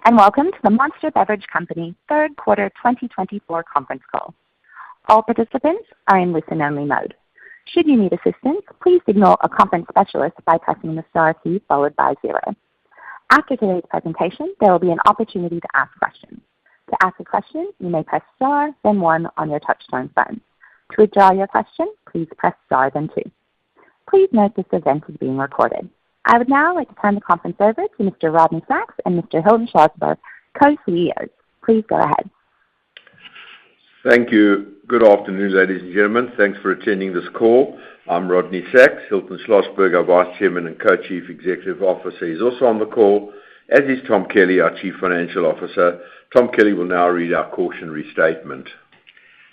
and welcome to the Monster Beverage Company third quarter 2024 conference call. All participants are in listen-only mode. Should you need assistance, please signal a conference specialist by pressing the star key followed by 0. After today's presentation, there will be an opportunity to ask questions. To ask a question, you may press star, then 1 on your touch-tone phone. To withdraw your question, please press star, then 2. Please note this event is being recorded. I would now like to turn the conference over to Mr. Rodney Sacks and Mr. Hilton Schlosberg, co-CEOs. Please go ahead. Thank you. Good afternoon, ladies and gentlemen. Thanks for attending this call. I'm Rodney Sacks. Hilton Schlosberg, our Vice Chairman and Co-Chief Executive Officer, is also on the call, as is Tom Kelly, our Chief Financial Officer. Tom Kelly will now read our cautionary statement.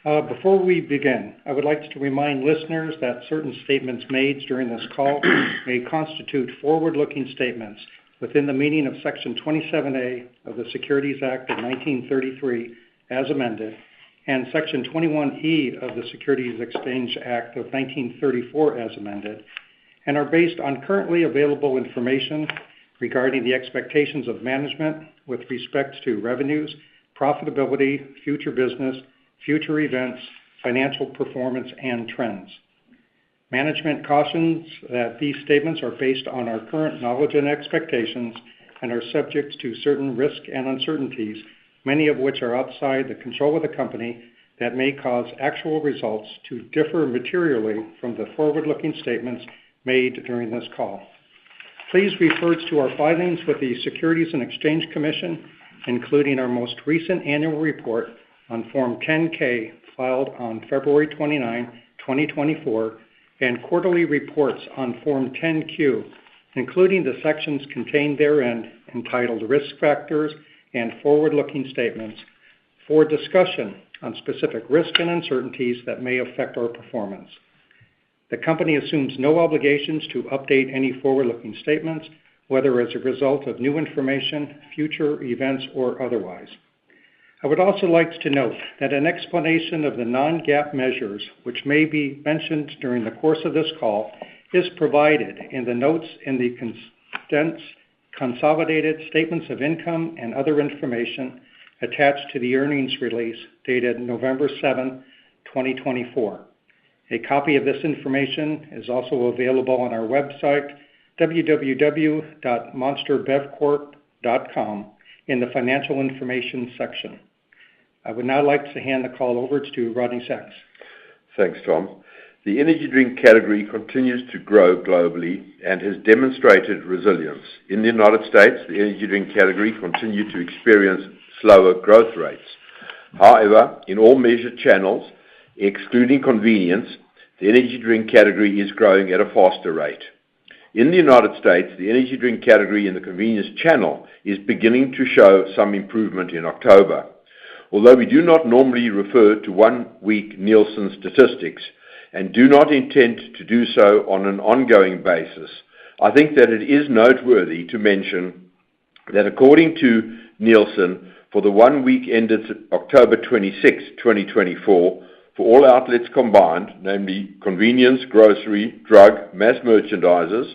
Before we begin, I would like to remind listeners that certain statements made during this call may constitute forward-looking statements within the meaning of Section 27A of the Securities Act of 1933 as amended, and Section 21E of the Securities Exchange Act of 1934 as amended, and are based on currently available information regarding the expectations of management with respect to revenues, profitability, future business, future events, financial performance, and trends. Management cautions that these statements are based on our current knowledge and expectations and are subject to certain risks and uncertainties, many of which are outside the control of the company, that may cause actual results to differ materially from the forward-looking statements made during this call. Please refer to our filings with the Securities and Exchange Commission, including our most recent annual report on Form 10-K filed on February 29, 2024, and quarterly reports on Form 10-Q, including the sections contained therein entitled Risk Factors and Forward-Looking Statements, for discussion on specific risks and uncertainties that may affect our performance. The company assumes no obligations to update any forward-looking statements, whether as a result of new information, future events, or otherwise. I would also like to note that an explanation of the non-GAAP measures, which may be mentioned during the course of this call, is provided in the notes in the condensed consolidated statements of income and other information attached to the earnings release dated November 7, 2024. A copy of this information is also available on our website, www.monsterbevcorp.com, in the Financial Information section. I would now like to hand the call over to Rodney Sacks. Thanks, Tom. The energy drink category continues to grow globally and has demonstrated resilience. In the United States, the energy drink category continued to experience slower growth rates. However, in all measured channels, excluding convenience, the energy drink category is growing at a faster rate. In the United States, the energy drink category in the convenience channel is beginning to show some improvement in October. Although we do not normally refer to one-week Nielsen statistics and do not intend to do so on an ongoing basis, I think that it is noteworthy to mention that according to Nielsen, for the 1 week ended October 26, 2024, for all outlets combined, namely convenience, grocery, drug, mass merchandisers,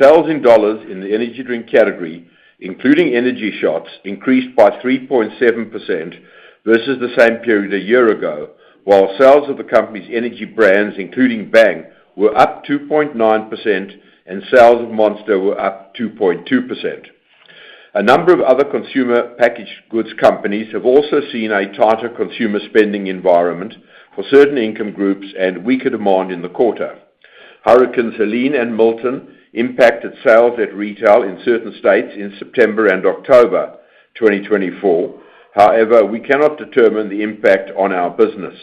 sales in dollars in the energy drink category, including energy shots, increased by 3.7% versus the same period a year ago, while sales of the company's energy brands, including Bang, were up 2.9% and sales of Monster were up 2.2%. A number of other consumer packaged goods companies have also seen a tighter consumer spending environment for certain income groups and weaker demand in the quarter. Hurricanes Helene and Milton impacted sales at retail in certain states in September and October 2024. However, we cannot determine the impact on our business.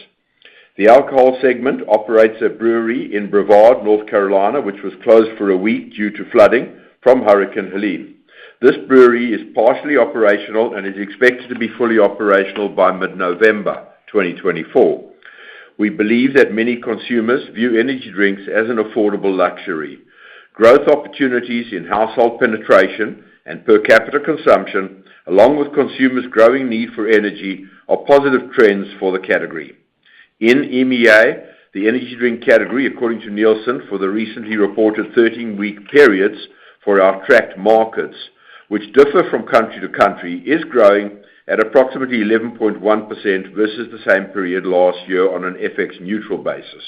The alcohol segment operates a brewery in Brevard, North Carolina, which was closed for a week due to flooding from Hurricane Helene. This brewery is partially operational and is expected to be fully operational by mid-November 2024. We believe that many consumers view energy drinks as an affordable luxury. Growth opportunities in household penetration and per capita consumption, along with consumers' growing need for energy, are positive trends for the category. In EMEA, the energy drink category, according to Nielsen, for the recently reported 13-week periods for our tracked markets, which differ from country to country, is growing at approximately 11.1% versus the same period last year on an FX neutral basis.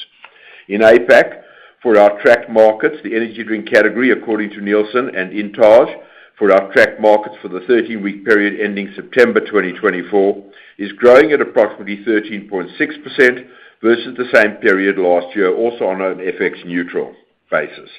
In APAC, for our tracked markets, the energy drink category, according to Nielsen and Intage, for our tracked markets for the 13-week period ending September 2024, is growing at approximately 13.6% versus the same period last year, also on an FX neutral basis.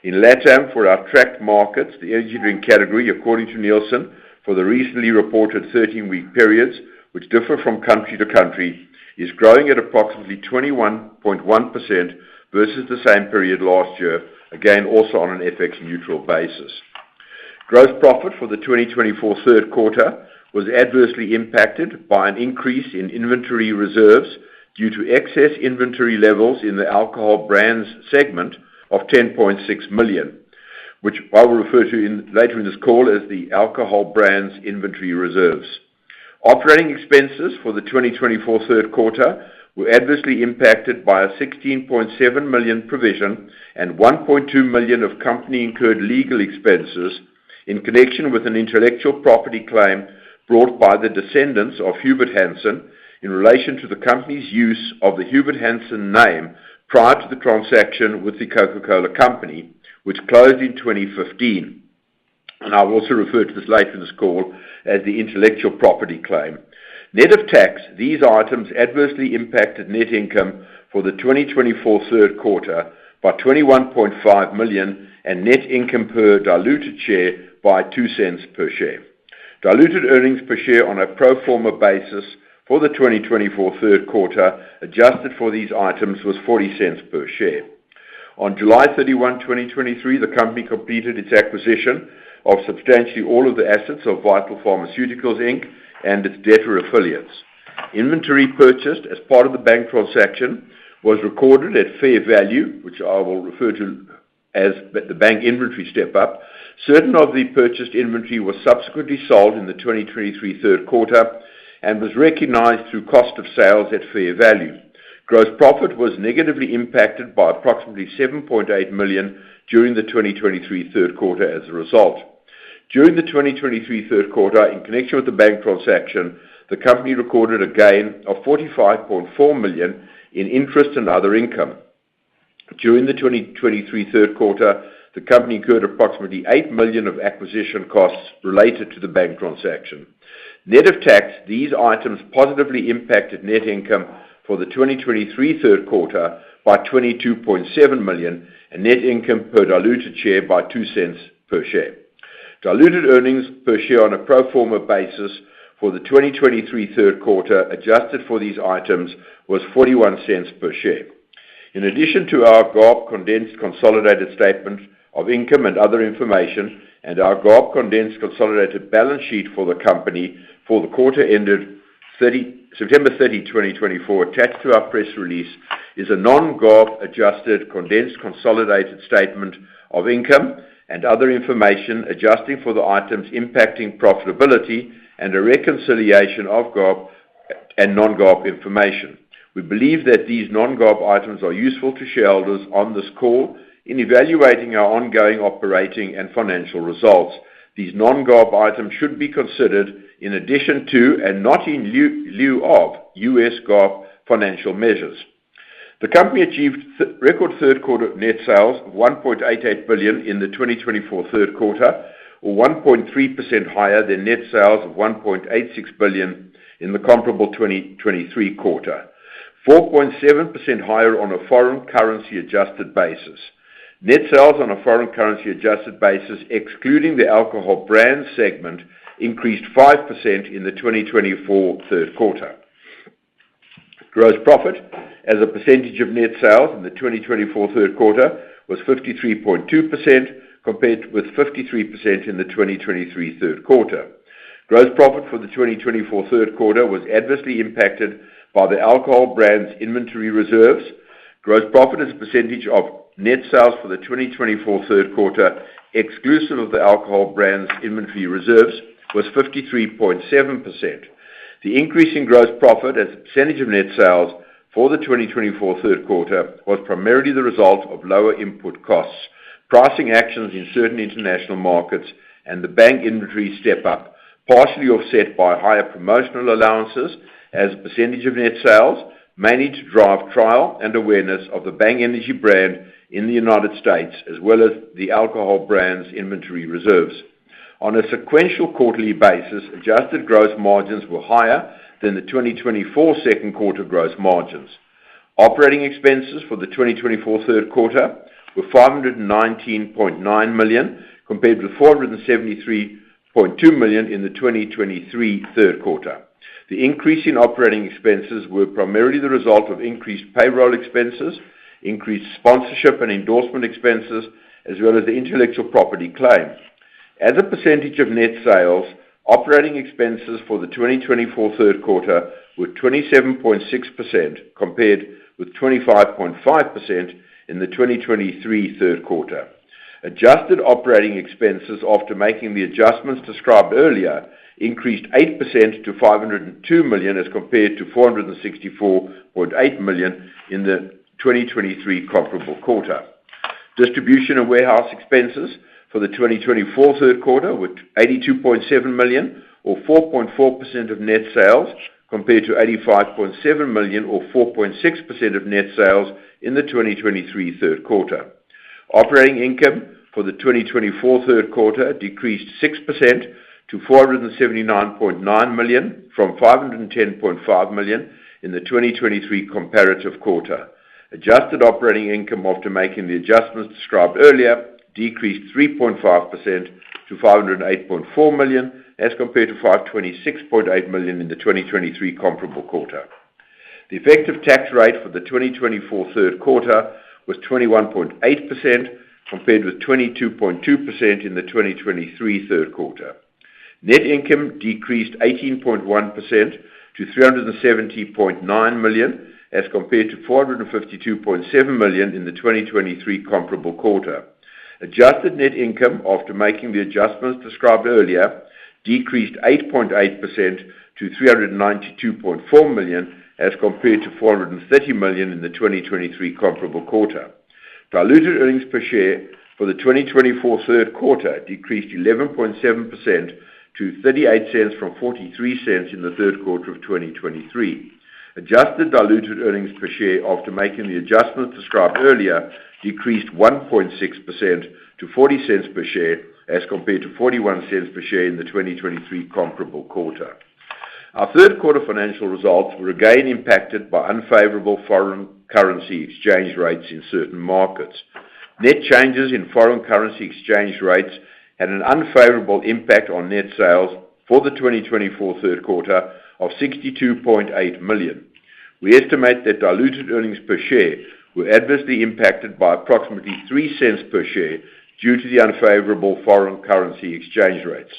In LATAM, for our tracked markets, the energy drink category, according to Nielsen, for the recently reported 13-week periods, which differ from country to country, is growing at approximately 21.1% versus the same period last year, again also on an FX neutral basis. Gross profit for the 2024 third quarter was adversely impacted by an increase in inventory reserves due to excess inventory levels in the alcohol brands segment of $10.6 million, which I will refer to later in this call as the alcohol brands inventory reserves. Operating expenses for the 2024 third quarter were adversely impacted by a $16.7 million provision and $1.2 million of company-incurred legal expenses in connection with an intellectual property claim brought by the descendants of Hubert Hansen in relation to the company's use of the Hubert Hansen name prior to the transaction with the Coca-Cola Company, which closed in 2015. And I'll also refer to this later in this call as the intellectual property claim. Net of tax, these items adversely impacted net income for the 2024 third quarter by $21.5 million and net income per diluted share by 2 cents per share. Diluted earnings per share on a pro forma basis for the 2024 third quarter, adjusted for these items, was 40 cents per share. On July 31, 2023, the company completed its acquisition of substantially all of the assets of Vital Pharmaceuticals, Inc., and its debtor affiliates. Inventory purchased as part of the bank transaction was recorded at fair value, which I will refer to as the bank inventory step-up. Certain of the purchased inventory was subsequently sold in the 2023 third quarter and was recognized through cost of sales at fair value. Gross profit was negatively impacted by approximately $7.8 million during the 2023 third quarter as a result. During the 2023 third quarter, in connection with the bank transaction, the company recorded a gain of $45.4 million in interest and other income. During the 2023 third quarter, the company incurred approximately $8 million of acquisition costs related to the bank transaction. Net of tax, these items positively impacted net income for the 2023 third quarter by $22.7 million and net income per diluted share by 2 cents per share. Diluted earnings per share on a pro forma basis for the 2023 third quarter, adjusted for these items, was 41 cents per share. In addition to our GAAP condensed consolidated statement of income and other information and our GAAP condensed consolidated balance sheet for the company for the quarter ended September 30, 2024, attached to our press release is a non-GAAP adjusted condensed consolidated statement of income and other information adjusting for the items impacting profitability and a reconciliation of GAAP and non-GAAP information. We believe that these non-GAAP items are useful to shareholders on this call in evaluating our ongoing operating and financial results. These non-GAAP items should be considered in addition to and not in lieu of U.S. GAAP financial measures. The company achieved record third quarter net sales of $1.88 billion in the 2024 third quarter, or 1.3% higher than net sales of $1.86 billion in the comparable 2023 quarter, 4.7% higher on a foreign currency adjusted basis. Net sales on a foreign currency adjusted basis, excluding the alcohol brands segment, increased 5% in the 2024 third quarter. Gross profit as a percentage of net sales in the 2024 third quarter was 53.2% compared with 53% in the 2023 third quarter. Gross profit for the 2024 third quarter was adversely impacted by the alcohol brands inventory reserves. Gross profit as a percentage of net sales for the 2024 third quarter, exclusive of the alcohol brands inventory reserves, was 53.7%. The increase in gross profit as a percentage of net sales for the 2024 third quarter was primarily the result of lower input costs, pricing actions in certain international markets, and the Bang inventory step-up, partially offset by higher promotional allowances as a percentage of net sales, mainly to drive trial and awareness of the Bang Energy brand in the United States, as well as the alcohol brand's inventory reserves. On a sequential quarterly basis, adjusted gross margins were higher than the 2024 second quarter gross margins. Operating expenses for the 2024 third quarter were $519.9 million, compared with $473.2 million in the 2023 third quarter. The increase in operating expenses were primarily the result of increased payroll expenses, increased sponsorship and endorsement expenses, as well as the intellectual property claim. As a percentage of net sales, operating expenses for the 2024 third quarter were 27.6%, compared with 25.5% in the 2023 third quarter. Adjusted operating expenses, after making the adjustments described earlier, increased 8% to $502 million as compared to $464.8 million in the 2023 comparable quarter. Distribution and warehouse expenses for the 2024 third quarter were $82.7 million, or 4.4% of net sales, compared to $85.7 million, or 4.6% of net sales in the 2023 third quarter. Operating income for the 2024 third quarter decreased 6% to $479.9 million from $510.5 million in the 2023 comparative quarter. Adjusted operating income, after making the adjustments described earlier, decreased 3.5% to $508.4 million as compared to $526.8 million in the 2023 comparable quarter. The effective tax rate for the 2024 third quarter was 21.8%, compared with 22.2% in the 2023 third quarter. Net income decreased 18.1% to $370.9 million as compared to $452.7 million in the 2023 comparable quarter. Adjusted net income, after making the adjustments described earlier, decreased 8.8% to $392.4 million as compared to $430 million in the 2023 comparable quarter. Diluted earnings per share for the 2024 third quarter decreased 11.7% to 38 cents from 43 cents in the third quarter of 2023. Adjusted diluted earnings per share, after making the adjustments described earlier, decreased 1.6% to 40 cents per share as compared to 41 cents per share in the 2023 comparable quarter. Our third quarter financial results were again impacted by unfavorable foreign currency exchange rates in certain markets. Net changes in foreign currency exchange rates had an unfavorable impact on net sales for the 2024 third quarter of $62.8 million. We estimate that diluted earnings per share were adversely impacted by approximately 3 cents per share due to the unfavorable foreign currency exchange rates.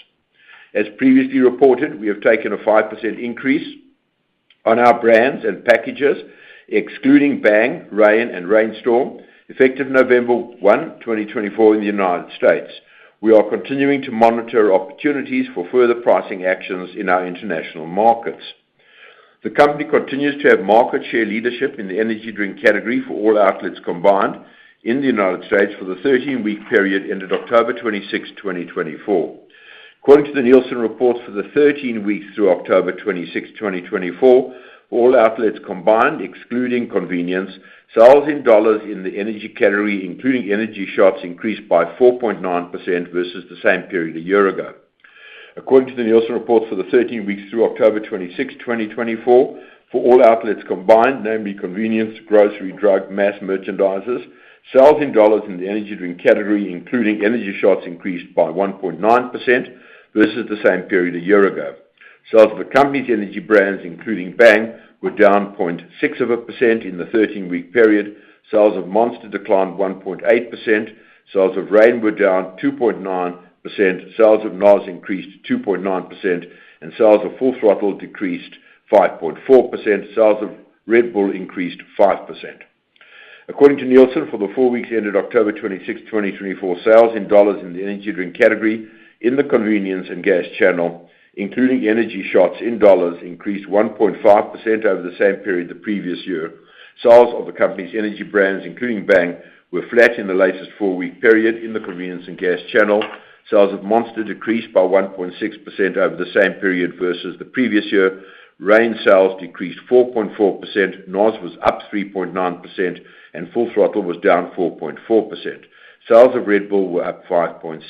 As previously reported, we have taken a 5% increase on our brands and packages, excluding Bang, Reign, and Reign Storm, effective November 1, 2024 in the United States. We are continuing to monitor opportunities for further pricing actions in our international markets. The company continues to have market share leadership in the energy drink category for all outlets combined in the United States for the 13-week period ended October 26, 2024. According to the Nielsen reports for the 13 weeks through October 26, 2024, for all outlets combined, excluding convenience, sales in dollars in the energy category, including energy shots, increased by 4.9% versus the same period a year ago. According to the Nielsen reports for the 13 weeks through October 26, 2024, for all outlets combined, namely convenience, grocery, drug, mass merchandisers, sales in dollars in the energy drink category, including energy shots, increased by 1.9% versus the same period a year ago. Sales of the company's energy brands, including Bang, were down 0.6% in the 13-week period. Sales of Monster declined 1.8%. Sales of Reign were down 2.9%. Sales of NOS increased 2.9%, and sales of Full Throttle decreased 5.4%. Sales of Red Bull increased 5%. According to Nielsen, for the 4 weeks ended October 26, 2024, sales in dollars in the energy drink category in the convenience and gas channel, including energy shots in dollars, increased 1.5% over the same period the previous year. Sales of the company's energy brands, including Bang, were flat in the latest 4-week period in the convenience and gas channel. Sales of Monster decreased by 1.6% over the same period versus the previous year. Reign sales decreased 4.4%, NOS was up 3.9%, and Full Throttle was down 4.4%. Sales of Red Bull were up 5.6%.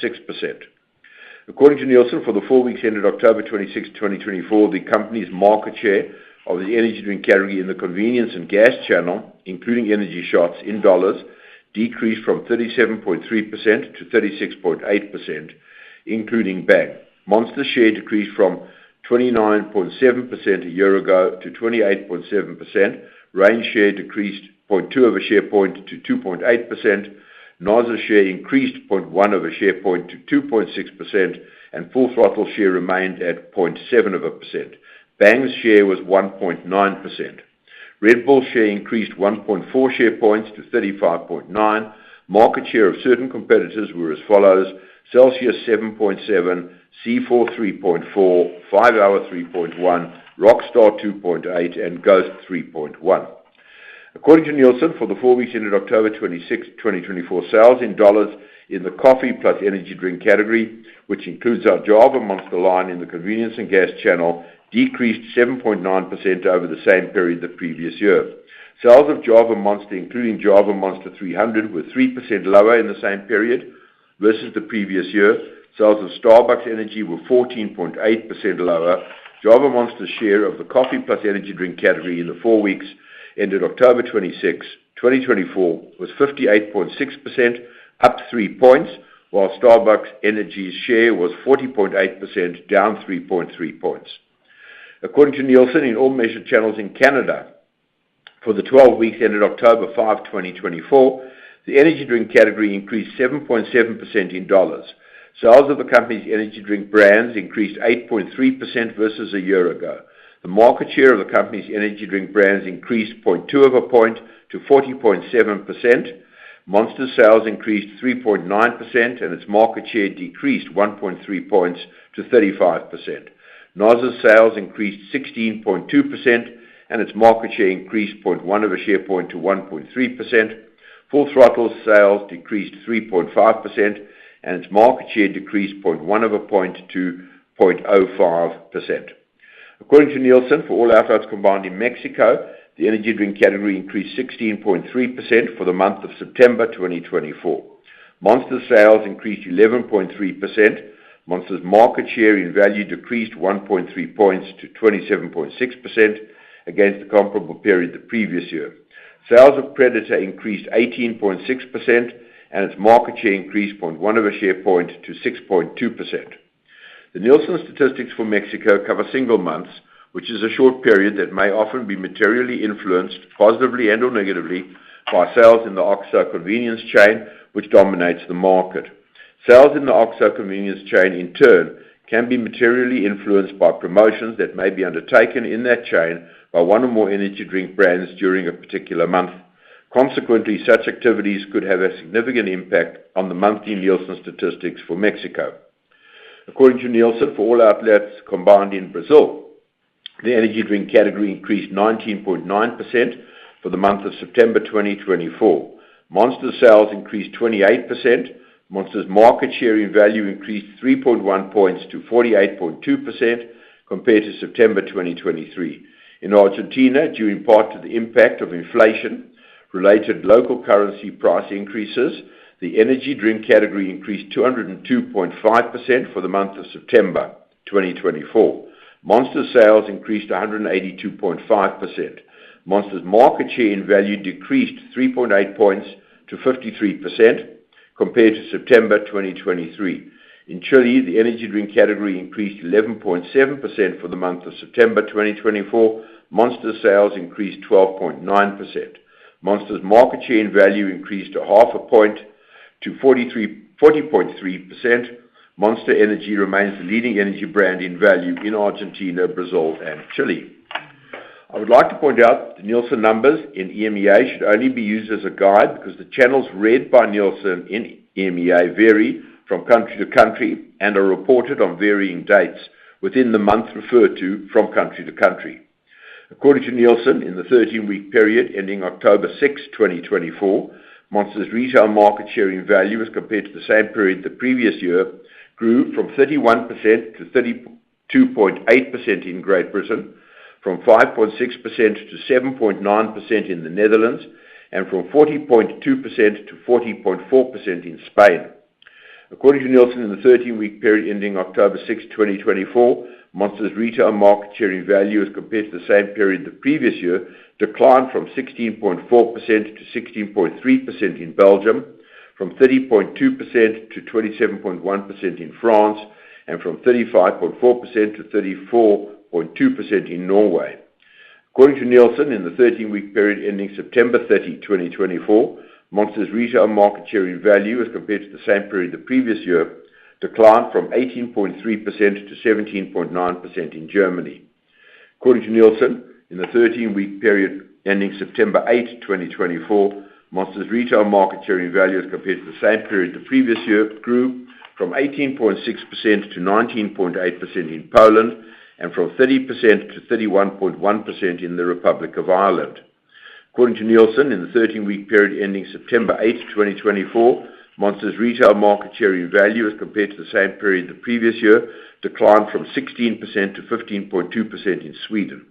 According to Nielsen, for the 4 weeks ended October 26, 2024, the company's market share of the energy drink category in the convenience and gas channel, including energy shots in dollars, decreased from 37.3% to 36.8%, including Bang. Monster's share decreased from 29.7% a year ago to 28.7%. Reign share decreased 0.2 of a share point to 2.8%. NOS's share increased 0.1 of a share point to 2.6%, and Full Throttle share remained at 0.7%. Bang's share was 1.9%. Red Bull share increased 1.4 share points to 35.9. Market share of certain competitors were as follows: Celsius 7.7, C4 3.4, 5-Hour 3.1, Rockstar 2.8, and Ghost 3.1. According to Nielsen, for the 4 weeks ended October 26, 2024, sales in dollars in the coffee plus energy drink category, which includes our Java Monster line in the convenience and gas channel, decreased 7.9% over the same period the previous year. Sales of Java Monster, including Java Monster 300, were 3% lower in the same period versus the previous year. Sales of Starbucks Energy were 14.8% lower. Java Monster's share of the coffee plus energy drink category in the 4 weeks ended October 26, 2024, was 58.6%, up 3 points, while Starbucks Energy's share was 40.8%, down 3.3 points. According to Nielsen, in all measured channels in Canada, for the 12 weeks ended October 5, 2024, the energy drink category increased 7.7% in dollars. Sales of the company's energy drink brands increased 8.3% versus a year ago. The market share of the company's energy drink brands increased 0.2 of a point to 40.7%. Monster sales increased 3.9%, and its market share decreased 1.3 points to 35%. NOS's sales increased 16.2%, and its market share increased 0.1 of a share point to 1.3%. Full Throttle's sales decreased 3.5%, and its market share decreased 0.1 of a point to 0.05%. According to Nielsen, for all outlets combined in Mexico, the energy drink category increased 16.3% for the month of September 2024. Monster's sales increased 11.3%. Monster's market share in value decreased 1.3 points to 27.6% against the comparable period the previous year. Sales of Predator increased 18.6%, and its market share increased 0.1 of a share point to 6.2%. The Nielsen statistics for Mexico cover single months, which is a short period that may often be materially influenced, positively and or negatively, by sales in the OXXO convenience chain, which dominates the market. Sales in the OXXO convenience chain, in turn, can be materially influenced by promotions that may be undertaken in that chain by one or more energy drink brands during a particular month. Consequently, such activities could have a significant impact on the monthly Nielsen statistics for Mexico. According to Nielsen, for all outlets combined in Brazil, the energy drink category increased 19.9% for the month of September 2024. Monster's sales increased 28%. Monster's market share in value increased 3.1 points to 48.2% compared to September 2023. In Argentina, due in part to the impact of inflation-related local currency price increases, the energy drink category increased 202.5% for the month of September 2024. Monster's sales increased 182.5%. Monster's market share in value decreased 3.8 points to 53% compared to September 2023. In Chile, the energy drink category increased 11.7% for the month of September 2024. Monster's sales increased 12.9%. Monster's market share in value increased a half a point to 40.3%. Monster Energy remains the leading energy brand in value in Argentina, Brazil, and Chile. I would like to point out the Nielsen numbers in EMEA should only be used as a guide because the channels read by Nielsen in EMEA vary from country to country and are reported on varying dates within the month referred to from country to country. According to Nielsen, in the 13-week period ending October 6, 2024, Monster's retail market share in value as compared to the same period the previous year grew from 31% to 32.8% in Great Britain, from 5.6% to 7.9% in the Netherlands, and from 40.2% to 40.4% in Spain. According to Nielsen, in the 13-week period ending October 6, 2024, Monster's retail market share in value as compared to the same period the previous year declined from 16.4% to 16.3% in Belgium, from 30.2% to 27.1% in France, and from 35.4% to 34.2% in Norway. According to Nielsen, in the 13-week period ending September 30, 2024, Monster's retail market share in value as compared to the same period the previous year declined from 18.3% to 17.9% in Germany. According to Nielsen, in the 13-week period ending September 8, 2024, Monster's retail market share in value as compared to the same period the previous year grew from 18.6% to 19.8% in Poland and from 30% to 31.1% in the Republic of Ireland. According to Nielsen, in the 13-week period ending September 8, 2024, Monster's retail market share in value as compared to the same period the previous year declined from 16% to 15.2% in Sweden.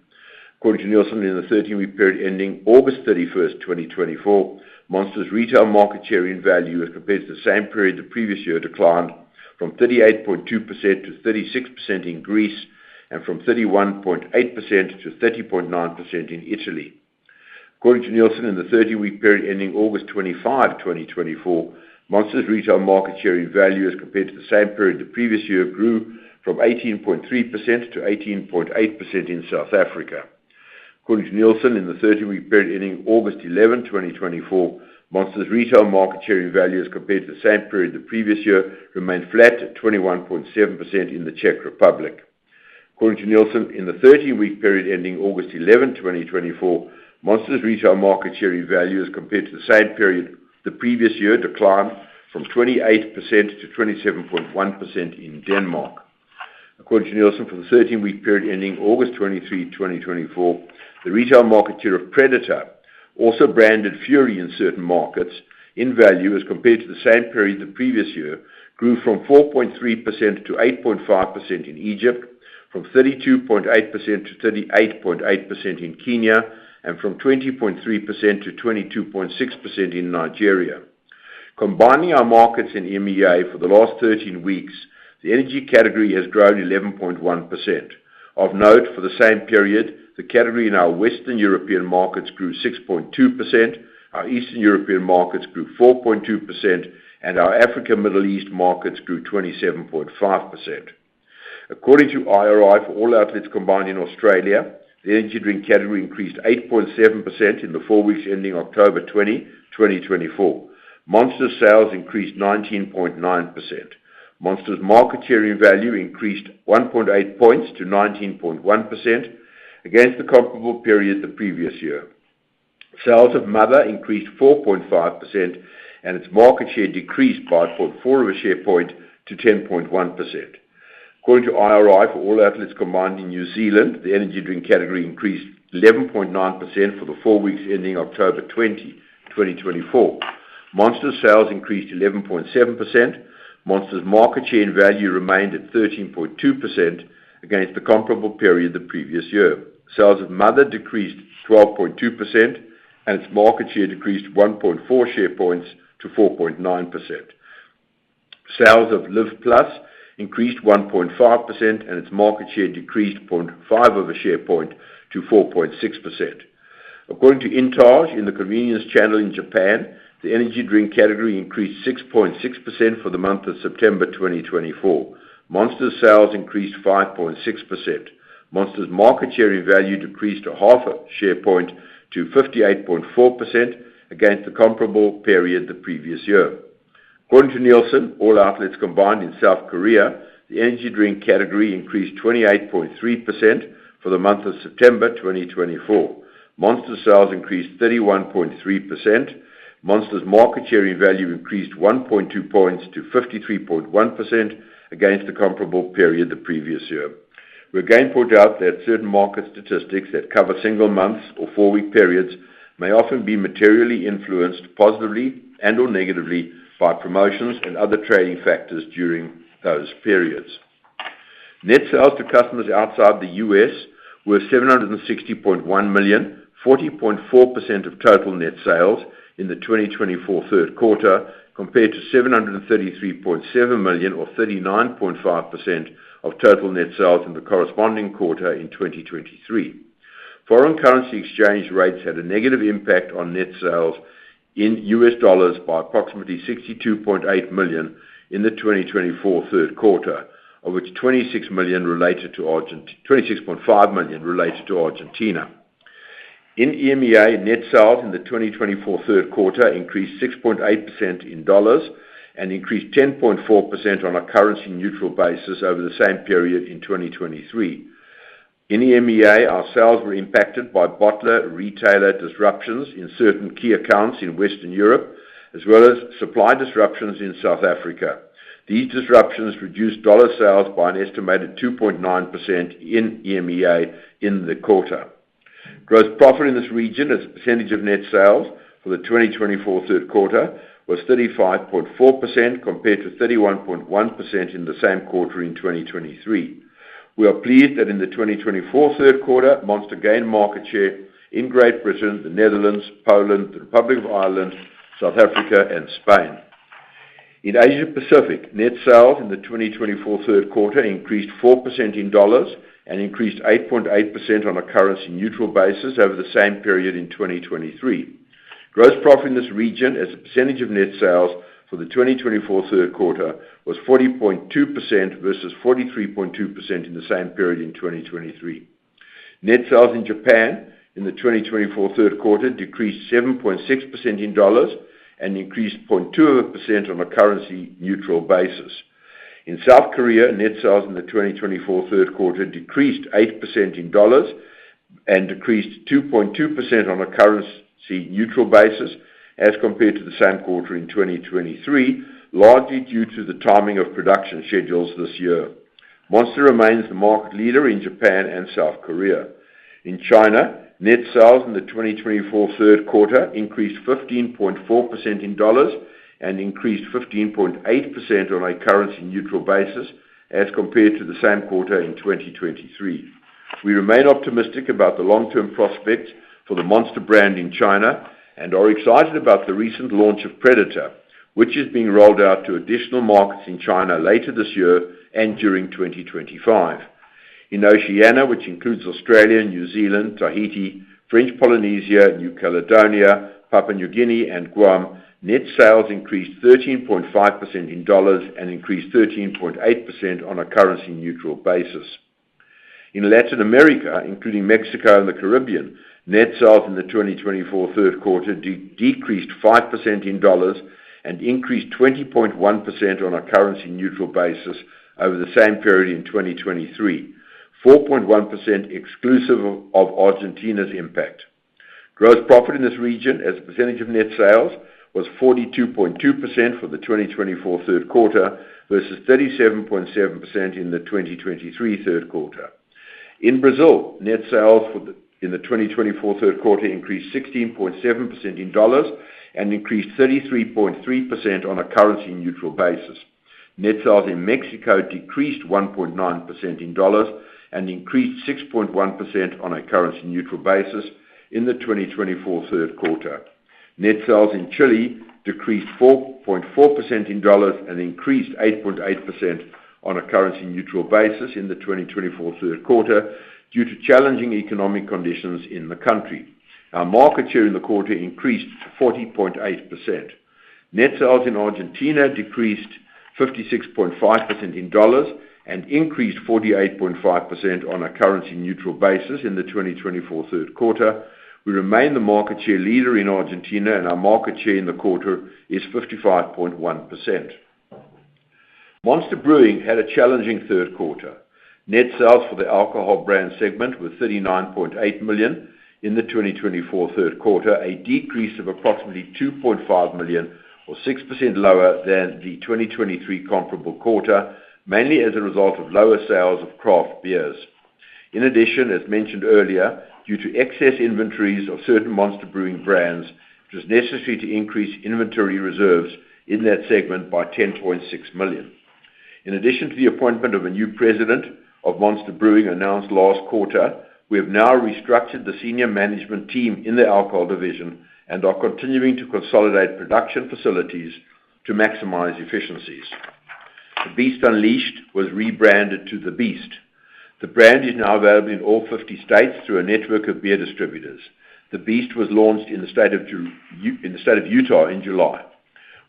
According to Nielsen, in the 13-week period ending August 31, 2024, Monster's retail market share in value as compared to the same period the previous year declined from 38.2% to 36% in Greece and from 31.8% to 30.9% in Italy. According to Nielsen, in the 13-week period ending August 25, 2024, Monster's retail market share in value as compared to the same period the previous year grew from 18.3% to 18.8% in South Africa. According to Nielsen, in the 13-week period ending August 11, 2024, Monster's retail market share in value as compared to the same period the previous year remained flat at 21.7% in the Czech Republic. According to Nielsen, in the 13-week period ending August 11, 2024, Monster's retail market share in value as compared to the same period the previous year declined from 28% to 27.1% in Denmark. According to Nielsen, for the 13-week period ending August 23, 2024, the retail market share of Predator, also branded Fury in certain markets, in value as compared to the same period the previous year, grew from 4.3% to 8.5% in Egypt, from 32.8% to 38.8% in Kenya, and from 20.3% to 22.6% in Nigeria. Combining our markets in EMEA for the last 13 weeks, the energy category has grown 11.1%. Of note, for the same period, the category in our Western European markets grew 6.2%, our Eastern European markets grew 4.2%, and our Africa Middle East markets grew 27.5%. According to IRI, for all outlets combined in Australia, the energy drink category increased 8.7% in the 4 weeks ending October 20, 2024. Monster's sales increased 19.9%. Monster's market share in value increased 1.8 points to 19.1% against the comparable period the previous year. Sales of Mother increased 4.5% and its market share decreased by 0.4 of a share point to 10.1%. According to IRI, for all outlets combined in New Zealand, the energy drink category increased 11.9% for the 4 weeks ending October 20, 2024. Monster's sales increased 11.7%. Monster's market share in value remained at 13.2% against the comparable period the previous year. Sales of Mother decreased 12.2%, and its market share decreased 1.4 share points to 4.9%. Sales of Live Plus increased 1.5%, and its market share decreased 0.5 of a share point to 4.6%. According to Intage, in the convenience channel in Japan, the energy drink category increased 6.6% for the month of September 2024. Monster's sales increased 5.6%. Monster's market share in value decreased a half a share point to 58.4% against the comparable period the previous year. According to Nielsen, all outlets combined in South Korea, the energy drink category increased 28.3% for the month of September 2024. Monster's sales increased 31.3%. Monster's market share in value increased 1.2 points to 53.1% against the comparable period the previous year. We again point out that certain market statistics that cover single months or 4-week periods may often be materially influenced positively and or negatively by promotions and other trading factors during those periods. Net sales to customers outside the U.S. were $760.1 million, 40.4% of total net sales in the 2024 third quarter, compared to $733.7 million, or 39.5% of total net sales in the corresponding quarter in 2023. Foreign currency exchange rates had a negative impact on net sales in U.S. dollars by approximately $62.8 million in the 2024 third quarter, of which $26.5 million related to Argentina. In EMEA, net sales in the 2024 third quarter increased 6.8% in dollars and increased 10.4% on a currency-neutral basis over the same period in 2023. In EMEA, our sales were impacted by bottler retailer disruptions in certain key accounts in Western Europe, as well as supply disruptions in South Africa. These disruptions reduced dollar sales by an estimated 2.9% in EMEA in the quarter. Gross profit in this region as a percentage of net sales for the 2024 third quarter was 35.4% compared to 31.1% in the same quarter in 2023. We are pleased that in the 2024 third quarter, Monster gained market share in Great Britain, the Netherlands, Poland, the Republic of Ireland, South Africa, and Spain. In Asia Pacific, net sales in the 2024 third quarter increased 4% in dollars and increased 8.8% on a currency-neutral basis over the same period in 2023. Gross profit in this region as a percentage of net sales for the 2024 third quarter was 40.2% versus 43.2% in the same period in 2023. Net sales in Japan in the 2024 third quarter decreased 7.6% in dollars and increased 0.2% on a currency-neutral basis. In South Korea, net sales in the 2024 third quarter decreased 8% in dollars and decreased 2.2% on a currency-neutral basis as compared to the same quarter in 2023, largely due to the timing of production schedules this year. Monster remains the market leader in Japan and South Korea. In China, net sales in the 2024 third quarter increased 15.4% in dollars and increased 15.8% on a currency-neutral basis as compared to the same quarter in 2023. We remain optimistic about the long-term prospects for the Monster brand in China and are excited about the recent launch of Predator, which is being rolled out to additional markets in China later this year and during 2025. In Oceania, which includes Australia, New Zealand, Tahiti, French Polynesia, New Caledonia, Papua New Guinea, and Guam, net sales increased 13.5% in dollars and increased 13.8% on a currency-neutral basis. In Latin America, including Mexico and the Caribbean, net sales in the 2024 third quarter decreased 5% in dollars and increased 20.1% on a currency-neutral basis over the same period in 2023, 4.1% exclusive of Argentina's impact. Gross profit in this region as a percentage of net sales was 42.2% for the 2024 third quarter versus 37.7% in the 2023 third quarter. In Brazil, net sales in the 2024 third quarter increased 16.7% in dollars and increased 33.3% on a currency-neutral basis. Net sales in Mexico decreased 1.9% in dollars and increased 6.1% on a currency-neutral basis in the 2024 third quarter. Net sales in Chile decreased 4.4% in dollars and increased 8.8% on a currency-neutral basis in the 2024 third quarter due to challenging economic conditions in the country. Our market share in the quarter increased to 40.8%. Net sales in Argentina decreased 56.5% in dollars and increased 48.5% on a currency-neutral basis in the 2024 third quarter. We remain the market share leader in Argentina, and our market share in the quarter is 55.1%. Monster Brewing had a challenging third quarter. Net sales for the alcohol brand segment were $39.8 million in the 2024 third quarter, a decrease of approximately $2.5 million, or 6% lower than the 2023 comparable quarter, mainly as a result of lower sales of craft beers. In addition, as mentioned earlier, due to excess inventories of certain Monster Brewing brands, it was necessary to increase inventory reserves in that segment by $10.6 million. In addition to the appointment of a new president of Monster Brewing announced last quarter, we have now restructured the senior management team in the alcohol division and are continuing to consolidate production facilities to maximize efficiencies. The Beast Unleashed was rebranded to The Beast. The brand is now available in all 50 states through a network of beer distributors. The Beast was launched in the state of Utah in July.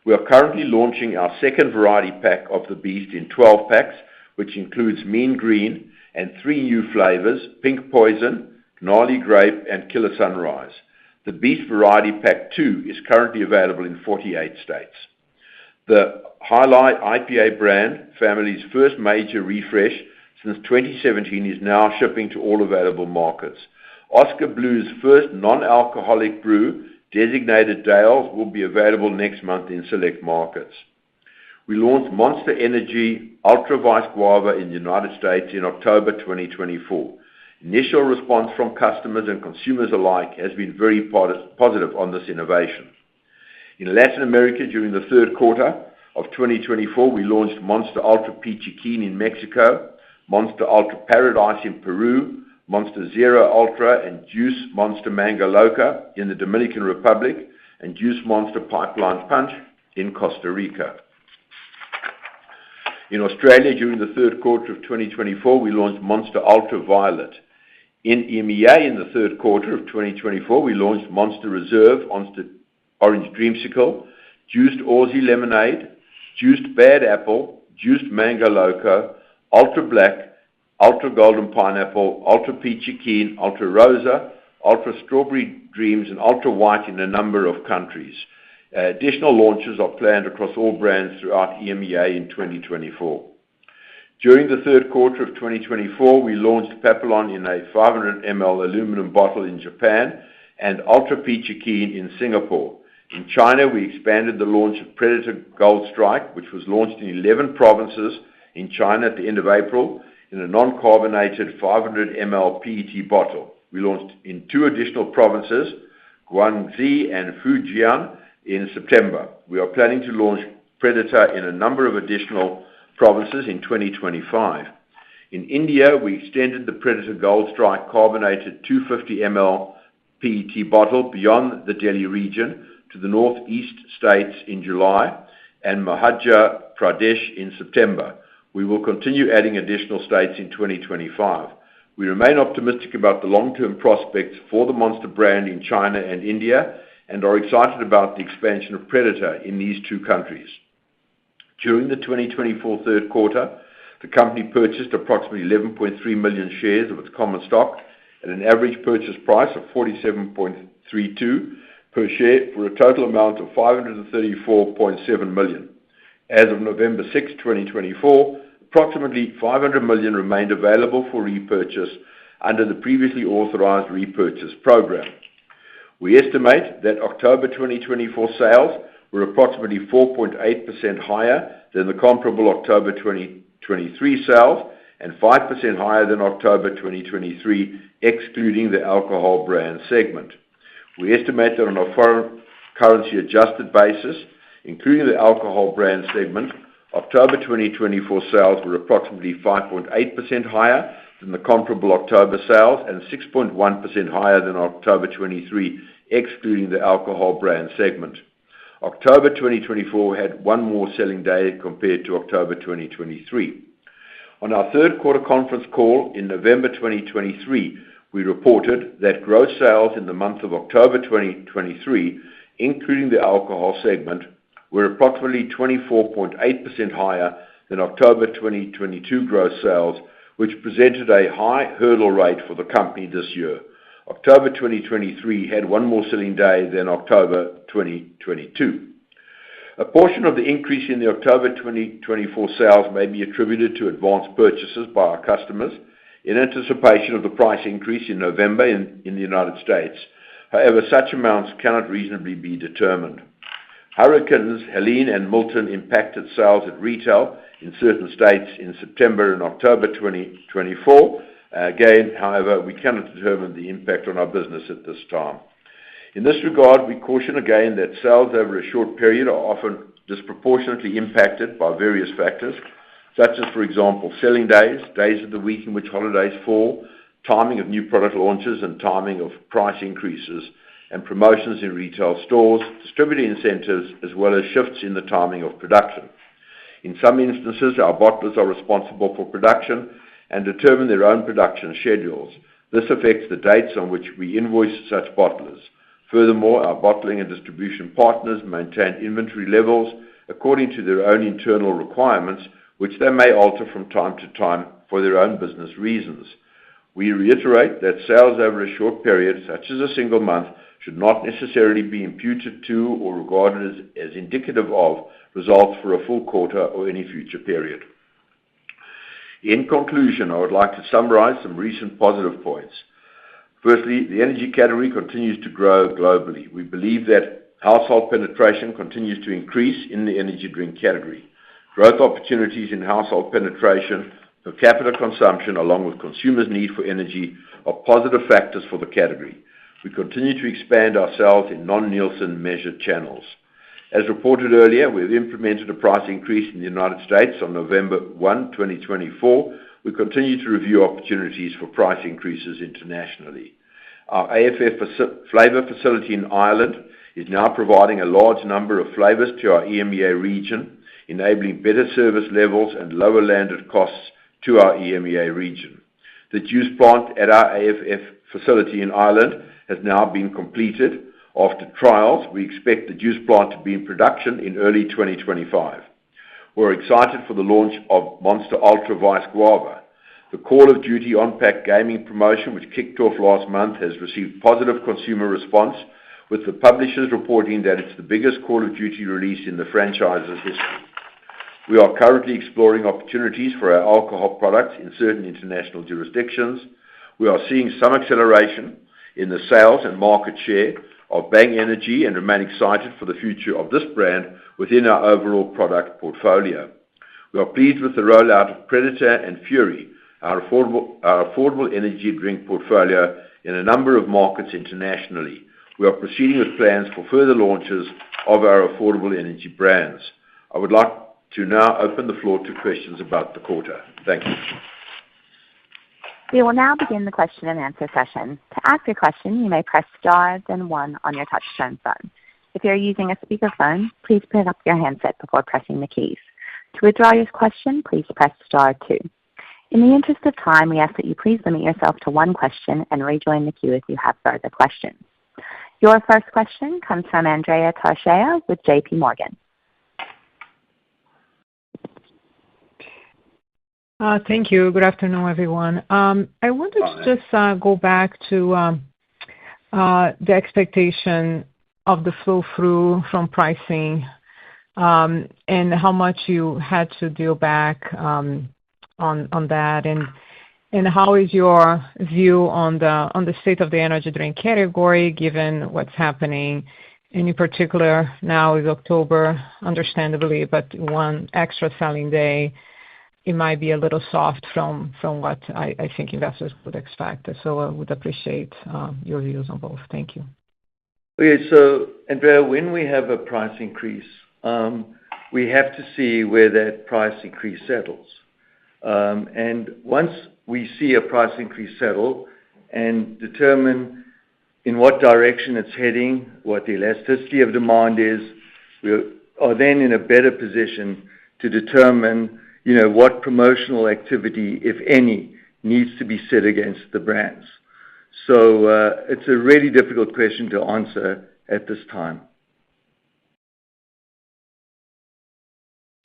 We are currently launching our second variety pack of The Beast in 12 packs, which includes Mean Green and 3 new flavors, Pink Poison, Gnarly Grape, and Killer Sunrise. The Beast Variety Pack 2 is currently available in 48 states. The Highlight IPA brand family's first major refresh since 2017 is now shipping to all available markets. Oscar Blue's first non-alcoholic brew, Designated Dales, will be available next month in select markets. We launched Monster Energy Ultra Vice Guava in the United States in October 2024. Initial response from customers and consumers alike has been very positive on this innovation. In Latin America, during the third quarter of 2024, we launched Monster Ultra Peachy Keen in Mexico, Monster Ultra Paradise in Peru, Monster Zero Ultra and Juice Monster Mango Loca in the Dominican Republic, and Juice Monster Pipeline Punch in Costa Rica. In Australia, during the third quarter of 2024, we launched Monster Ultra Violet. In EMEA, in the third quarter of 2024, we launched Monster Reserve, Monster Orange Dreamsicle, Juiced Aussie Lemonade, Juiced Bad Apple, Juiced Mango Loco, Ultra Black, Ultra Golden Pineapple, Ultra Peachy Keen, Ultra Rosa, Ultra Strawberry Dreams, and Ultra White in a number of countries. Additional launches are planned across all brands throughout EMEA in 2024. During the third quarter of 2024, we launched Papillon in a 500 ml aluminum bottle in Japan and Ultra Peachy Keen in Singapore. In China, we expanded the launch of Predator Gold Strike, which was launched in 11 provinces in China at the end of April in a non-carbonated 500 ml PET bottle. We launched in 2 additional provinces, Guangxi and Fujian, in September. We are planning to launch Predator in a number of additional provinces in 2025. In India, we extended the Predator Gold Strike carbonated 250 ml PET bottle beyond the Delhi region to the northeast states in July and Madhya Pradesh in September. We will continue adding additional states in 2025. We remain optimistic about the long-term prospects for the Monster brand in China and India and are excited about the expansion of Predator in these 2 countries. During the 2024 third quarter, the company purchased approximately 11.3 million shares of its common stock at an average purchase price of $47.32 per share for a total amount of $534.7 million. As of November 6, 2024, approximately $500 million remained available for repurchase under the previously authorized repurchase program. We estimate that October 2024 sales were approximately 4.8% higher than the comparable October 2023 sales and 5% higher than October 2023, excluding the alcohol brand segment. We estimate that on a foreign currency adjusted basis, including the alcohol brand segment, October 2024 sales were approximately 5.8% higher than the comparable October sales and 6.1% higher than October 23, excluding the alcohol brand segment. October 2024 had 1 more selling day compared to October 2023. On our third quarter conference call in November 2023, we reported that gross sales in the month of October 2023, including the alcohol segment, were approximately 24.8% higher than October 2022 gross sales, which presented a high hurdle rate for the company this year. October 2023 had 1 more selling day than October 2022. A portion of the increase in the October 2024 sales may be attributed to advanced purchases by our customers in anticipation of the price increase in November in the United States. However, such amounts cannot reasonably be determined. Hurricanes Helene and Milton impacted sales at retail in certain states in September and October 2024. Again, however, we cannot determine the impact on our business at this time. In this regard, we caution again that sales over a short period are often disproportionately impacted by various factors, such as, for example, selling days, days of the week in which holidays fall, timing of new product launches and timing of price increases, and promotions in retail stores, distributor incentives, as well as shifts in the timing of production. In some instances, our bottlers are responsible for production and determine their own production schedules. This affects the dates on which we invoice such bottlers. Furthermore, our bottling and distribution partners maintain inventory levels according to their own internal requirements, which they may alter from time to time for their own business reasons. We reiterate that sales over a short period, such as a single month, should not necessarily be imputed to or regarded as indicative of results for a full quarter or any future period. In conclusion, I would like to summarize some recent positive points. Firstly, the energy category continues to grow globally. We believe that household penetration continues to increase in the energy drink category. Growth opportunities in household penetration, per capita consumption, along with consumers' need for energy, are positive factors for the category. We continue to expand our sales in non-Nielsen measured channels. As reported earlier, we have implemented a price increase in the United States on November 1, 2024. We continue to review opportunities for price increases internationally. Our AFF flavor facility in Ireland is now providing a large number of flavors to our EMEA region, enabling better service levels and lower landed costs to our EMEA region. The juice plant at our AFF facility in Ireland has now been completed. After trials, we expect the juice plant to be in production in early 2025. We're excited for the launch of Monster Ultra Vice Guava. The Call of Duty on-pack gaming promotion, which kicked off last month, has received positive consumer response, with the publishers reporting that it's the biggest Call of Duty release in the franchise's history. We are currently exploring opportunities for our alcohol products in certain international jurisdictions. We are seeing some acceleration in the sales and market share of Bang Energy and remain excited for the future of this brand within our overall product portfolio. We are pleased with the rollout of Predator and Fury, our affordable energy drink portfolio, in a number of markets internationally. We are proceeding with plans for further launches of our affordable energy brands. I would like to now open the floor to questions about the quarter. Thank you. We will now begin the question and answer session. To ask a question, you may press star, then 1 on your touch-tone phone. If you're using a speakerphone, please pick up your handset before pressing the keys. To withdraw your question, please press star 2. In the interest of time, we ask that you please limit yourself to one question and rejoin the queue if you have further questions. Your first question comes from Andrea Teixeira with JP Morgan. Thank you. Good afternoon, everyone. I wanted to just go back to the expectation of the flow-through from pricing and how much you had to deal back on that, and how is your view on the state of the energy drink category given what's happening, and in particular now is October, understandably, but one extra selling day. It might be a little soft from what I think investors would expect. So I would appreciate your views on both. Thank you. Okay, so Andrea, when we have a price increase, we have to see where that price increase settles. And once we see a price increase settle and determine in what direction it's heading, what the elasticity of demand is, we are then in a better position to determine what promotional activity, if any, needs to be set against the brands. So it's a really difficult question to answer at this time.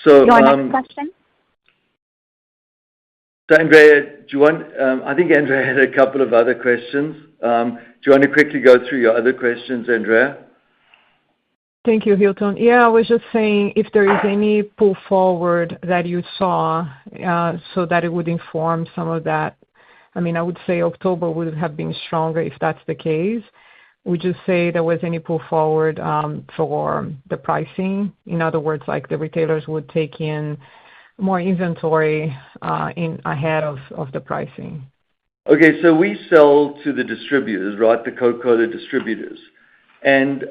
So, your next question? So, Andrea, do you want? I think Andrea had a couple of other questions. Do you want to quickly go through your other questions, Andrea? Thank you, Hilton. Yeah, I was just saying if there is any pull forward that you saw so that it would inform some of that. I mean, I would say October would have been stronger if that's the case. Would you say there was any pull forward for the pricing? In other words, like the retailers would take in more inventory ahead of the pricing? Okay, so we sell to the distributors, right, the Coca-Cola distributors. And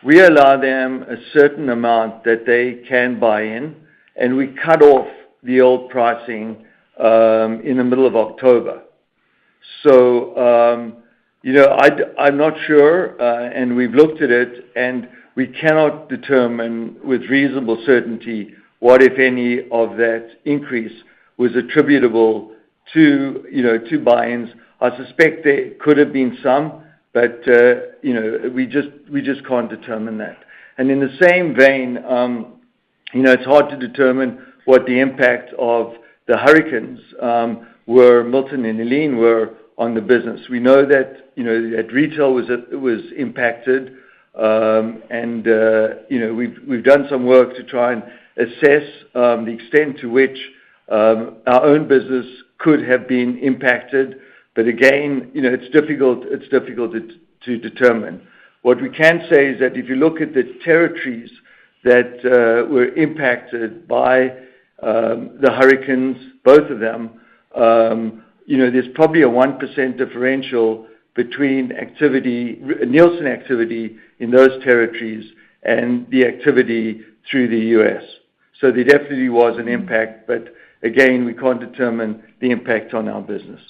we allow them a certain amount that they can buy in, and we cut off the old pricing in the middle of October. So, I'm not sure, and we've looked at it, and we cannot determine with reasonable certainty what, if any, of that increase was attributable to buy-ins. I suspect there could have been some, but we just can't determine that. And in the same vein, it's hard to determine what the impact of the hurricanes Milton and Helene were on the business. We know that that retail was impacted, and we've done some work to try and assess the extent to which our own business could have been impacted. But again, it's difficult to determine. What we can say is that if you look at the territories that were impacted by the hurricanes, both of them, there's probably a 1% differential between Nielsen activity in those territories and the activity through the U.S. So there definitely was an impact, but again, we can't determine the impact on our business.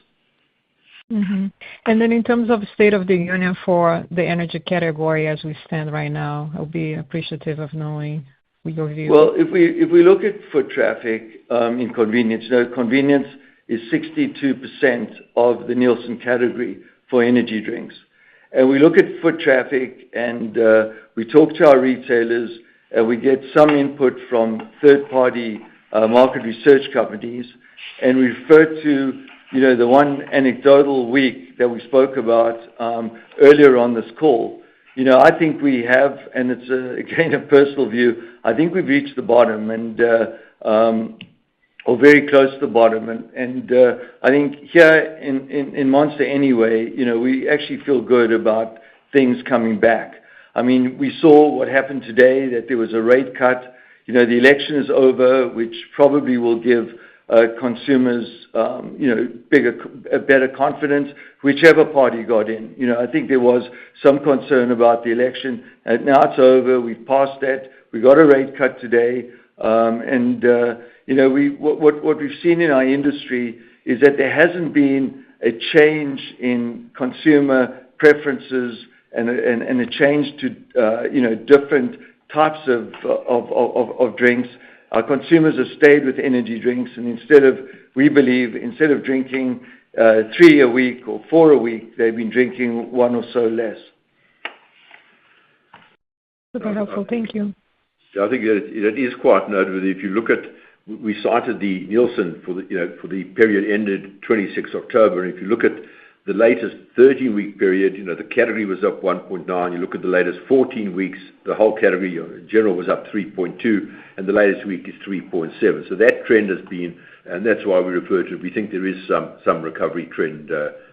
Mm-hmm. And then in terms of state of the union for the energy category as we stand right now, I'll be appreciative of knowing your view. Well, if we look at foot traffic in convenience, convenience is 62% of the Nielsen category for energy drinks. And we look at foot traffic and we talk to our retailers and we get some input from third-party market research companies, and we refer to the one anecdotal week that we spoke about earlier on this call. I think we have, and it's again a personal view, I think we've reached the bottom and or very close to the bottom. And I think here in Monster anyway, we actually feel good about things coming back. I mean, we saw what happened today, that there was a rate cut. The election is over, which probably will give consumers, better confidence, whichever party got in. I think there was some concern about the election. And now it's over. We've passed that. We got a rate cut today. What we've seen in our industry is that there hasn't been a change in consumer preferences and a change to, different types of drinks. Our consumers have stayed with energy drinks, and we believe instead of drinking 3 a week or 4 a week, they've been drinking 1 or so less. Super helpful. Thank you. I think that it is quite noteworthy. If you look at, we cited the Nielsen for the period ended 26 October, and if you look at the latest 13-week period, the category was up 1.9. You look at the latest 14 weeks, the whole category in general was up 3.2, and the latest week is 3.7. So that trend has been, and that's why we refer to it. We think there is some recovery trend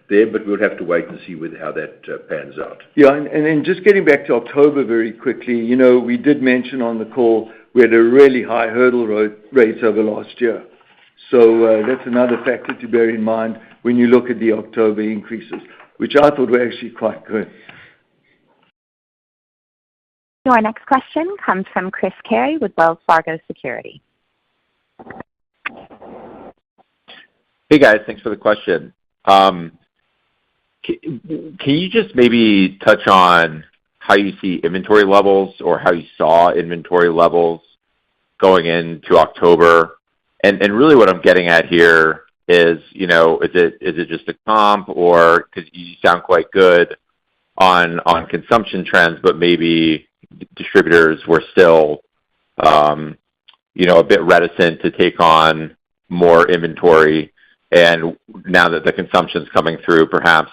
there, but we'll have to wait and see how that pans out. Yeah, and then just getting back to October very quickly, we did mention on the call we had a really high hurdle rate over last year. So that's another factor to bear in mind when you look at the October increases, which I thought were actually quite good. Your next question comes from Chris Carey with Wells Fargo Securities. Hey guys, thanks for the question. Can you just maybe touch on how you see inventory levels or how you saw inventory levels going into October? And really what I'm getting at here is, is it just a comp, or because you sound quite good on consumption trends, but maybe distributors were still, a bit reticent to take on more inventory. And now that the consumption's coming through, perhaps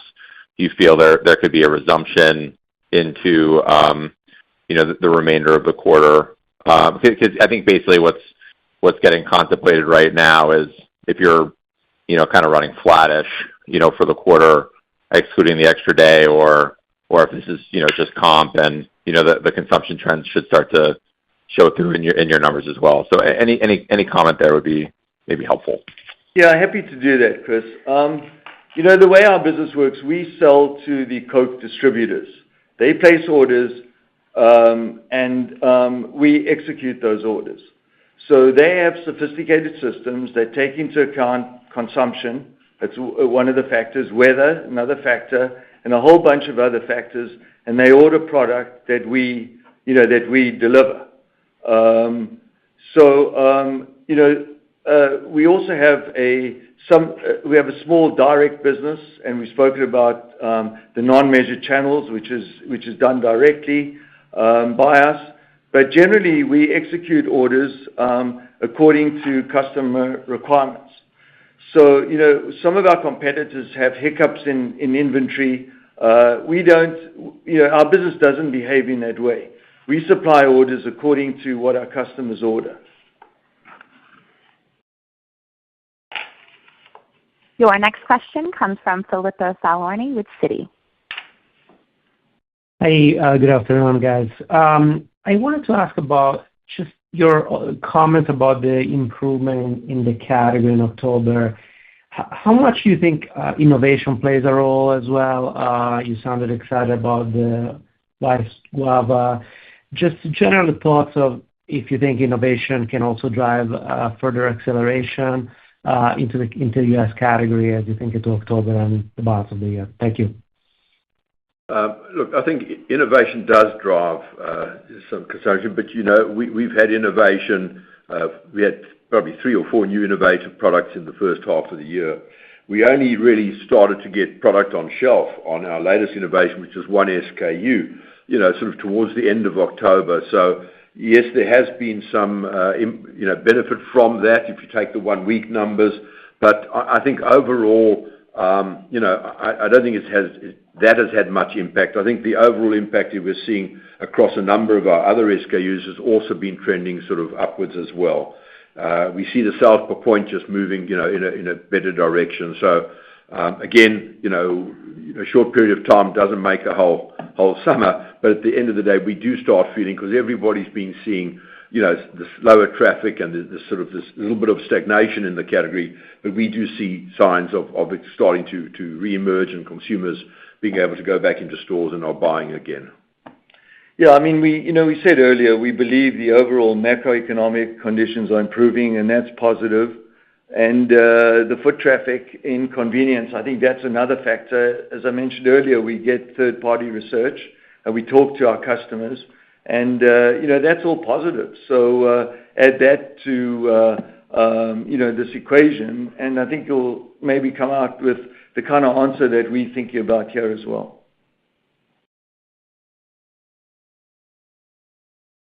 you feel there could be a resumption into, the remainder of the quarter. Because I think basically what's getting contemplated right now is if you're, kind of running flattish, for the quarter, excluding the extra day, or if this is, just comp and, the consumption trends should start to show through in your numbers as well. So any comment there would be maybe helpful. Yeah, happy to do that, Chris. The way our business works, we sell to the Coke distributors. They place orders, and we execute those orders. So they have sophisticated systems that take into account consumption. That's one of the factors, weather, another factor, and a whole bunch of other factors, and they order product that we deliver. We also have we have a small direct business, and we've spoken about the non-measured channels, which is done directly by us. But generally, we execute orders according to customer requirements. So, some of our competitors have hiccups in inventory. We don't, our business doesn't behave in that way. We supply orders according to what our customers order. Your next question comes from Filippo Falorni with Citi. Hey, good afternoon, guys. I wanted to ask about just your comments about the improvement in the category in October. How much do you think innovation plays a role as well? You sounded excited about the Vice Guava. Just general thoughts of if you think innovation can also drive further acceleration into the U.S. category as you think into October and the balance of the year. Thank you. Look, I think innovation does drive some consumption, but we've had innovation. We had probably 3 or 4 new innovative products in the first half of the year. We only really started to get product on shelf on our latest innovation, which is one SKU, sort of towards the end of October. So yes, there has been some benefit from that if you take the 1-week numbers, but I think overall, I don't think that has had much impact. I think the overall impact that we're seeing across a number of our other SKUs has also been trending sort of upwards as well. We see the sales per point just moving, in a better direction. So again, a short period of time doesn't make a whole summer, but at the end of the day, we do start feeling, because everybody's been seeing, the slower traffic and this little bit of stagnation in the category, but we do see signs of it starting to reemerge and consumers being able to go back into stores and are buying again. Yeah, I mean, we said earlier, we believe the overall macroeconomic conditions are improving, and that's positive. And the foot traffic in convenience, I think that's another factor. As I mentioned earlier, we get third-party research, and we talk to our customers, and that's all positive. So add that to this equation, and I think you'll maybe come out with the kind of answer that we're thinking about here as well.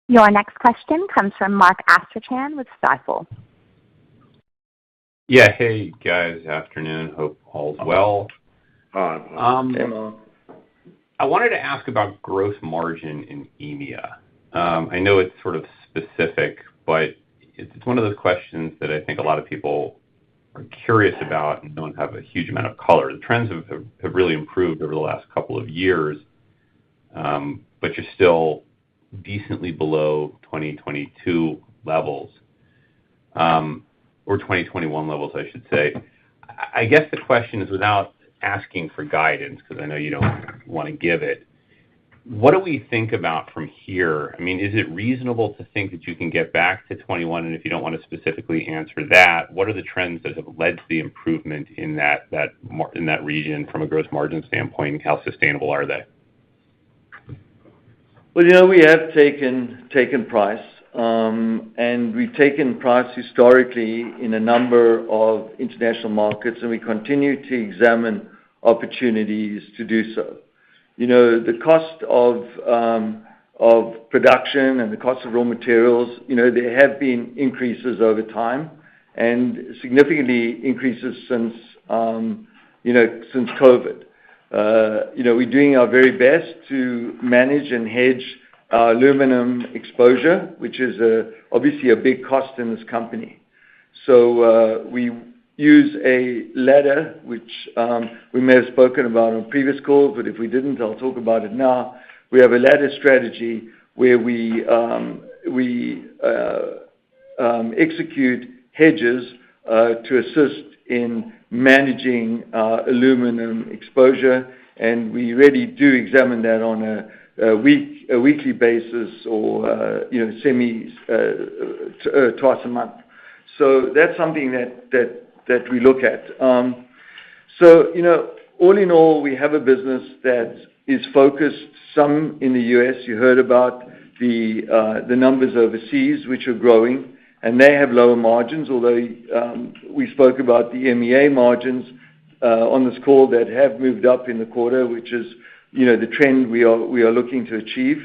Your next question comes from Mark Astrachan with Stifel. Yeah, hey guys, afternoon. Hope all's well. Hi. Hey, Mark. I wanted to ask about gross margin in EMEA. I know it's sort of specific, but it's one of those questions that I think a lot of people are curious about and don't have a huge amount of color. The trends have really improved over the last couple of years, but you're still decently below 2022 levels, or 2021 levels, I should say. I guess the question is, without asking for guidance, because I know you don't want to give it, what do we think about from here? I mean, is it reasonable to think that you can get back to 21? And if you don't want to specifically answer that, what are the trends that have led to the improvement in that region from a gross margin standpoint? How sustainable are they? Well, we have taken price, and we've taken price historically in a number of international markets, and we continue to examine opportunities to do so. The cost of production and the cost of raw materials, there have been increases over time, and significantly increases since COVID. We're doing our very best to manage and hedge our aluminum exposure, which is obviously a big cost in this company. So we use a ladder, which we may have spoken about on previous calls, but if we didn't, I'll talk about it now. We have a ladder strategy where we execute hedges to assist in managing aluminum exposure, and we really do examine that on a weekly basis or twice a month. So that's something that we look at. All in all, we have a business that is focused some in the U.S. You heard about the numbers overseas, which are growing, and they have lower margins, although we spoke about the MEA margins on this call that have moved up in the quarter, which is the trend we are looking to achieve.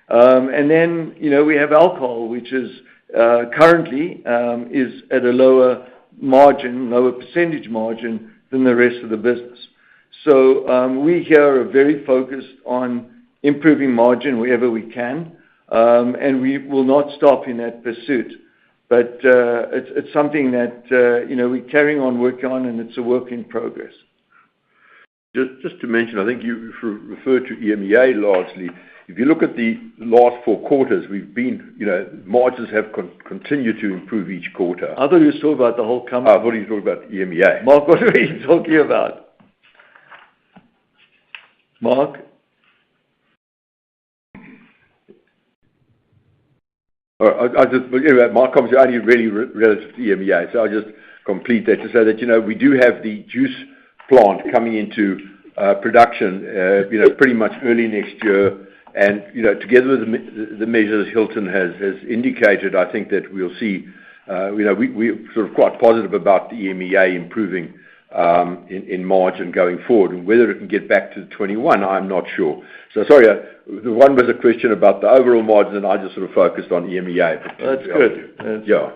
And then we have alcohol, which is currently is at a lower percentage margin than the rest of the business. So we here are very focused on improving margin wherever we can, and we will not stop in that pursuit. But it's something that we're carrying on working on, and it's a work in progress. Just to mention, I think you referred to EMEA largely. If you look at the last 4 quarters, we've been, margins have continued to improve each quarter. I thought you were talking about the whole company. I thought you were talking about EMEA. Mark, what are you talking about? Mark? My comments are only really relative to EMEA, so I'll just complete that to say that, we do have the juice plant coming into production, pretty much early next year. And, together with the measures Hilton has indicated, I think that we'll see, we're sort of quite positive about the EMEA improving in margin going forward. And whether it can get back to 21, I'm not sure. So sorry, the one was a question about the overall margin, and I just sort of focused on EMEA. That's good. Yeah.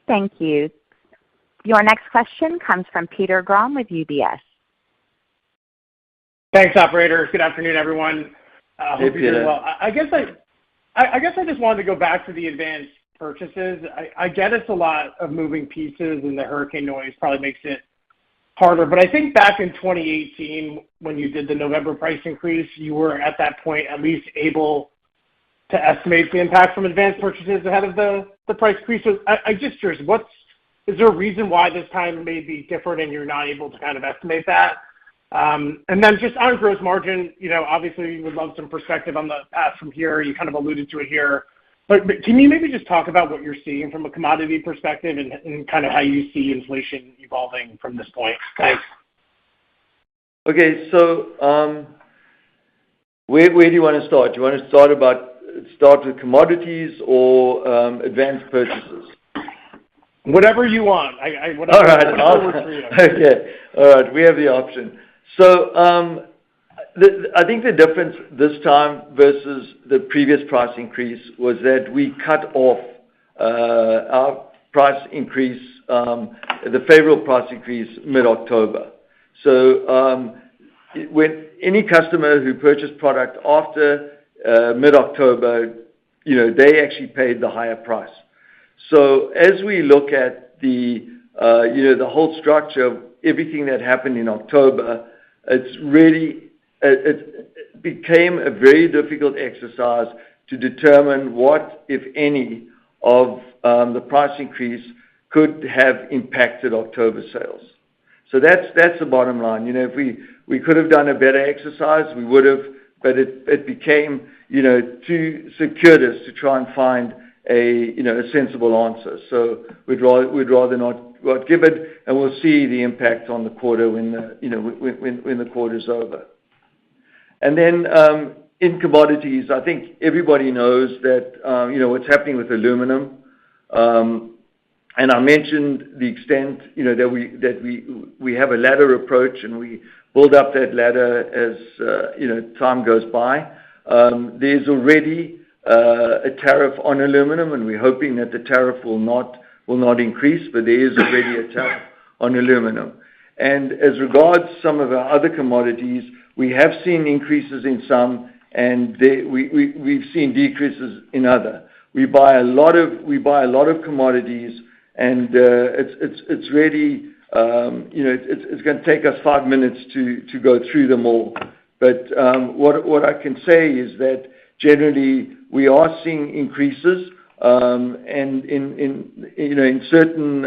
Thank you. Your next question comes from Peter Grom with UBS. Thanks, operator. Good afternoon, everyone. Hey, Peter. Well. I guess I just wanted to go back to the advanced purchases. I get it's a lot of moving pieces, and the hurricane noise probably makes it harder. But I think back in 2018, when you did the November price increase, you were at that point at least able to estimate the impact from advanced purchases ahead of the price increase. So I'm just curious, is there a reason why this time may be different and you're not able to kind of estimate that? And then just on gross margin, obviously we would love some perspective on the path from here. You kind of alluded to it here. But can you maybe just talk about what you're seeing from a commodity perspective and kind of how you see inflation evolving from this point? Thanks. Okay, so where do you want to start? Do you want to start with commodities or advanced purchases? Whatever you want. Whatever, all right. Whatever works for you. Okay. All right. We have the option. So I think the difference this time versus the previous price increase was that we cut off our price increase, the favorable price increase, mid-October. So when any customer who purchased product after mid-October, they actually paid the higher price. So as we look at the whole structure of everything that happened in October, it became a very difficult exercise to determine what, if any, of the price increase could have impacted October sales. So that's the bottom line. If we could have done a better exercise, we would have, but it became too circuitous to try and find a sensible answer. So we'd rather not give it, and we'll see the impact on the quarter when the quarter's over. And then in commodities, I think everybody knows that what's happening with aluminum. And I mentioned the extent that we have a ladder approach, and we build up that ladder as time goes by. There's already a tariff on aluminum, and we're hoping that the tariff will not increase, but there is already a tariff on aluminum. And as regards some of our other commodities, we have seen increases in some, and we've seen decreases in other. We buy a lot of commodities, and it's really it's going to take us 5 minutes to go through them all. But what I can say is that generally we are seeing increases, and in certain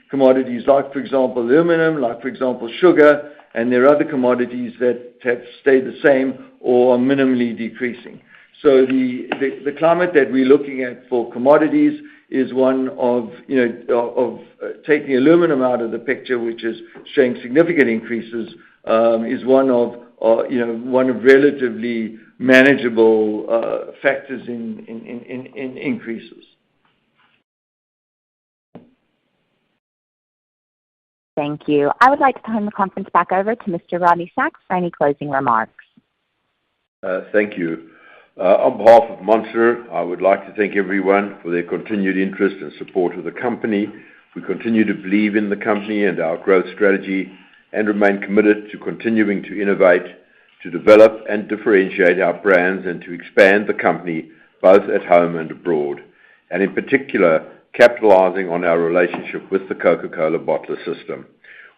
commodities like, for example, aluminum, like, for example, sugar, and there are other commodities that have stayed the same or are minimally decreasing. So the climate that we're looking at for commodities is one of, taking aluminum out of the picture, which is showing significant increases, is one of relatively manageable factors in increases. Thank you. I would like to turn the conference back over to Mr. Rodney Sacks for any closing remarks. Thank you. On behalf of Monster, I would like to thank everyone for their continued interest and support of the company. We continue to believe in the company and our growth strategy and remain committed to continuing to innovate, to develop and differentiate our brands, and to expand the company both at home and abroad, and in particular, capitalizing on our relationship with the Coca-Cola bottler system.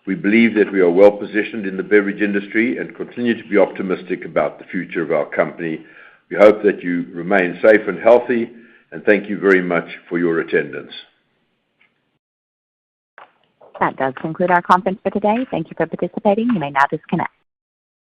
We believe that we are well positioned in the beverage industry and continue to be optimistic about the future of our company. We hope that you remain safe and healthy, and thank you very much for your attendance. That does conclude our conference for today. Thank you for participating. You may now disconnect.